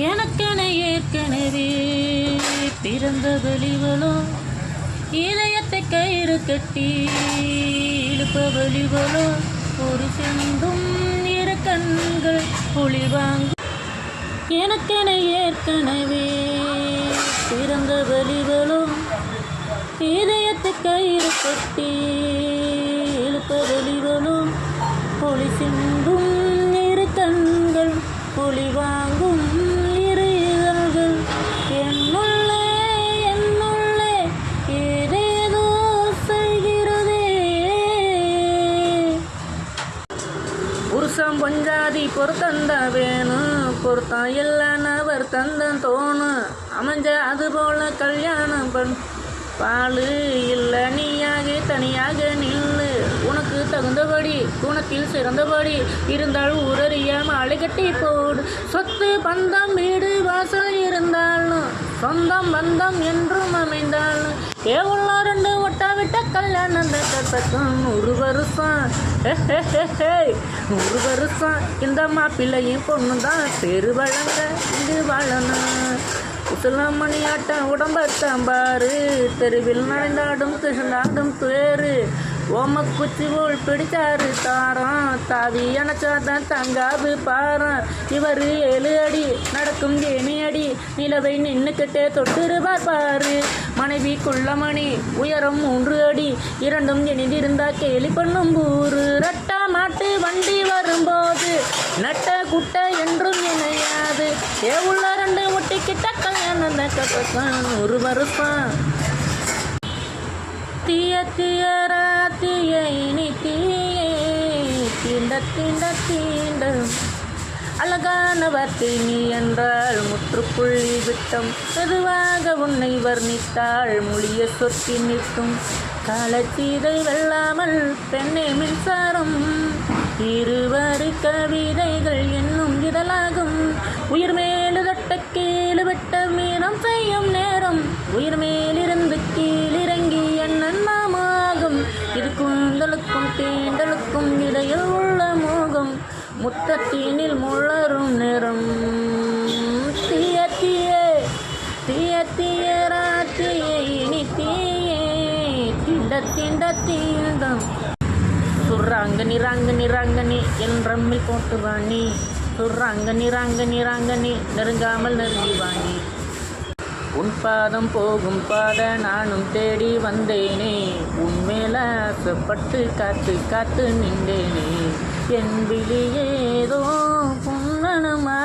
எனக்கென ஏற்கனவே பிறந்த வெளிவளோ இதயத்தை கயிறு கட்டி இழுப்ப வெளிவளோ ஒரு செந்தும் இரு கண்கள் ஒளிவாங்கும். எனக்கென ஏற்கனவே பிறந்த வெளிவளோ இதயத்தை கயிறு கட்டி இழுப்ப வெளிவளோ ஒளி சிந்தும் இரு கண்கள் ஒளி வாங்கும் இரு இதழ்கள். என்னுள்ளே என்னுள்ளே ஏதேதோ செய்கிறதே. புருஷம் பொஞ்சாதி பொறுத்தந்த வேணும், பொருத்தம் இல்லைன்னவர் தந்தன் தோணும். அமைஞ்ச அது போல கல்யாணம் பாலு இல்லை நீயாக தனியாக நில்லு. உனக்கு தகுந்தபடி குணத்தில் சிறந்தபடி இருந்தால் ஊரறிய மாலை கட்டி போடு. சொத்து பந்தம் வீடு வாசல் இருந்தாலும் சொந்தம் பந்தம் என்றும் அமைந்தாலும் ஏவுள்ள ரெண்டு ஒட்டா விட்ட கல்யாணம் கட்டத்தும் 100 வருஷம் 100 வருஷம் இந்த மாப்பிள்ளையும் பொண்ணு தான் பெரு வழங்க இங்கு வாழணும். உசுலமணி ஆட்டம் உடம்பத்தாம்பாரு தெருவில் நடந்தாடும் கிருஷ்ணாடும் பேரு. ஓமக்குச்சி போல் பிடிச்சாரு தாரம் தாவி அணைச்சாதான் தங்காது பாரம். இவர் 7 அடி நடக்கும் ஏணி அடி நிலவை நின்னுக்கிட்டே தொட்டுருவார் பாரு. மனைவி குள்ளமணி உயரம் 3 அடி இரண்டும் இணைந்திருந்தா கேலி பண்ணும் ஊரு. ரட்டா மாட்டு வண்டி வரும்போது நட்ட குட்டை என்றும் இணையாது. உள்ள 2 ஒட்டிக்கிட்ட கல்யாணம் கட்டத்தான் 100 வருஷம். தீய தீயரா தீய இனி தீயே தீண்ட தீண்ட தீண்ட அழகான வார்த்தை நீ என்றால் முற்றுப்புள்ளி விட்டம். மெதுவாக உன்னை வர்ணித்தாள் மொழிய சொத்தி நிற்கும். காலச்சீதை வெல்லாமல் பெண்ணே மின்சாரம் இருவரு கவிதைகள் என்னும் இதழாகும். உயிர் மேலு தட்ட கீழு விட்ட மீனம் செய்யும் நேரம் உயிர் மேலிருந்து கீழிறங்கி என்னன் மாமாகும். இது கூந்தலுக்கும் தீண்டலுக்கும் இடையில் உள்ள மோகம் முத்தத்தீனில் முளரும் நேரம். தீய தீயே தீய தீயரா தீயே இனி தீயே தீண்ட தீண்ட தீண்டம். சுர்ராங்கனி ராங்கனி ராங்கனி என் ரம்மில் போட்டு வாணி. சுர்ராங்கனி ராங்கனி ராங்கனி நெருங்காமல் நெருங்கி வாணி. உன் பாதம் போகும் பாத நானும் தேடி வந்தேனே. உன்மேல ஆசைப்பட்டு காத்து காத்து நின்றேனே. என் விழி ஏதோ புன்னணுமா